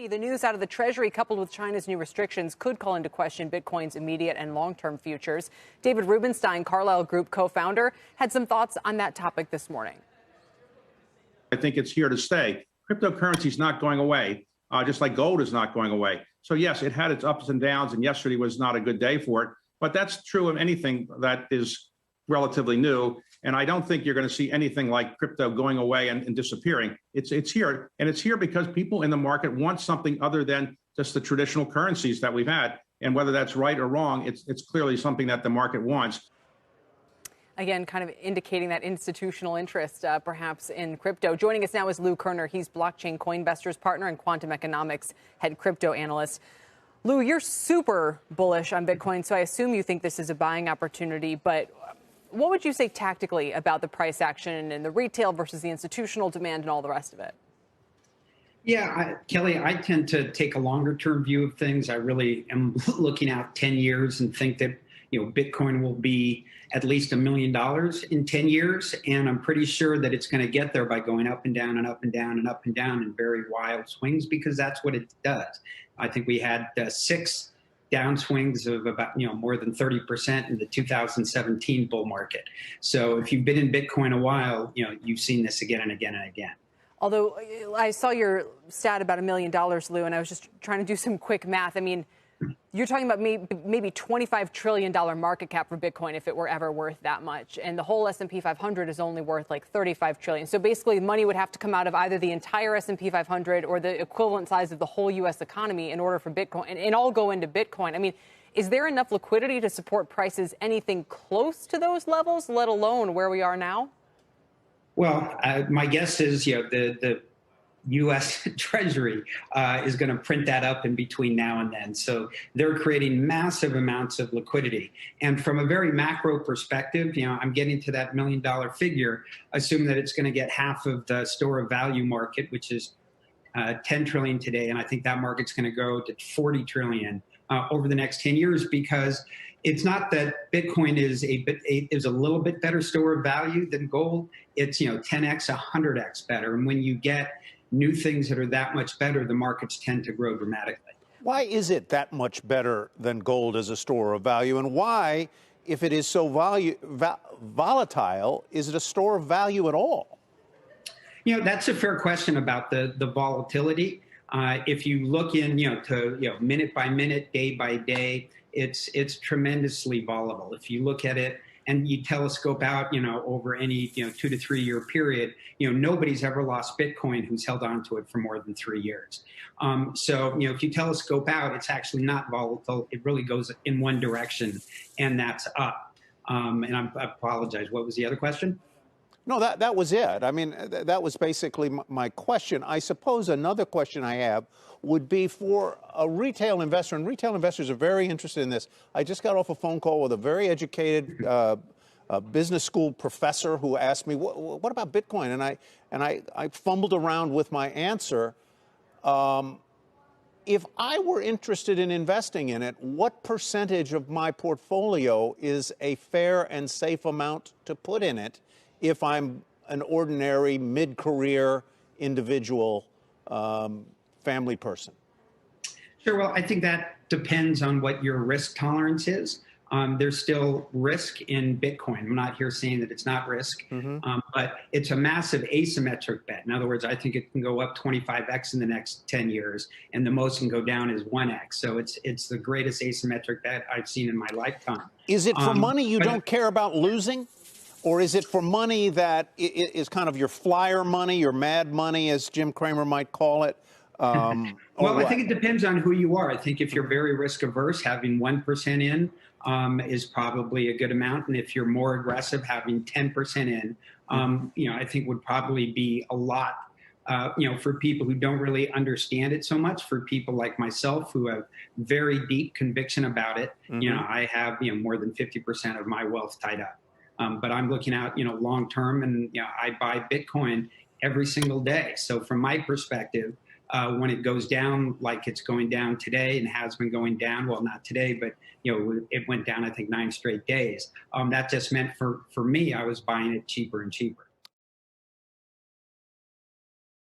The news out of the Treasury, coupled with China's new restrictions, could call into question Bitcoin's immediate and long-term futures. David Rubenstein, Carlyle Group co-founder, had some thoughts on that topic this morning. I think it's here to stay. Cryptocurrency is not going away, just like gold is not going away. So yes, it had its ups and downs, and yesterday was not a good day for it. But that's true of anything that is relatively new. And I don't think you're going to see anything like crypto going away and disappearing. It's here, and it's here because people in the market want something other than just the traditional currencies that we've had. And whether that's right or wrong, it's clearly something that the market wants. Again, kind of indicating that institutional interest, perhaps, in crypto. Joining us now is Lou Kerner. He's Blockchain Coinvestors partner and quantum economics head crypto analyst. Lou, you're super bullish on Bitcoin, so I assume you think this is a buying opportunity. But what would you say tactically about the price action and the retail versus the institutional demand and all the rest of it? Yeah, Kelly, I tend to take a longer term view of things. I really am looking out 10 years and think that, Bitcoin will be at least $1 million in 10 years. And I'm pretty sure that it's going to get there by going up and down and up and down and up and down in very wild swings, because that's what it does. I think we had 6 downswings of about, more than 30% in the 2017 bull market. So if you've been in Bitcoin a while, you've seen this again and again and again. Although I saw your stat about $1 million, Lou, and I was just trying to do some quick math. I mean, you're talking about maybe $25 trillion market cap for Bitcoin if it were ever worth that much. And the whole S&P 500 is only worth like $35 trillion. So basically money would have to come out of either the entire S&P 500 or the equivalent size of the whole U.S. economy in order for Bitcoin and all go into Bitcoin. I mean, is there enough liquidity to support prices anything close to those levels, let alone where we are now? Well, my guess is, the U.S. Treasury is going to print that up in between now and then. So they're creating massive amounts of liquidity. And from a very macro perspective, I'm getting to that $1 million figure, assume that it's going to get half of the store of value market, which is 10 trillion today. And I think that market's going to go to 40 trillion over the next 10 years, because it's not that Bitcoin is a little bit better store of value than gold. It's 10x, 100x better. And when you get new things that are that much better, the markets tend to grow dramatically. Why is it that much better than gold as a store of value? And why, if it is so volatile, is it a store of value at all? That's a fair question about the volatility. If you look in, to minute by minute, day by day, it's tremendously volatile. If you look at it and you telescope out, over any 2 to 3 year period, nobody's ever lost Bitcoin who's held on to it for more than 3 years. So if you telescope out, it's actually not volatile. It really goes in one direction, and that's up. And I apologize. What was the other question? No, that was it. I mean, that was basically my question. I suppose another question I have would be for a retail investor, and retail investors are very interested in this. I just got off a phone call with a very educated business school professor who asked me, what about Bitcoin? And I fumbled around with my answer. If I were interested in investing in it, what percentage of my portfolio is a fair and safe amount to put in it if I'm an ordinary mid-career individual family person? Sure. Well, I think that depends on what your risk tolerance is. There's still risk in Bitcoin. I'm not here saying that it's not risk, but it's a massive asymmetric bet. In other words, I think it can go up 25x in the next 10 years, and the most can go down is 1x. So it's the greatest asymmetric bet I've seen in my lifetime. Is it for money you don't care about losing? Or is it for money that is kind of your flyer money, your mad money, as Jim Cramer might call it? Well, I think it depends on who you are. I think if you're very risk averse, having 1% in is probably a good amount. And if you're more aggressive, having 10% in, I think would probably be a lot. For people who don't really understand it so much, for people like myself who have very deep conviction about it, I have more than 50% of my wealth tied up. But I'm looking out, long term, and I buy Bitcoin every single day. So from my perspective, when it goes down like it's going down today and has been going down, well, not today, but it went down, I think, 9 straight days. That just meant for me, I was buying it cheaper and cheaper.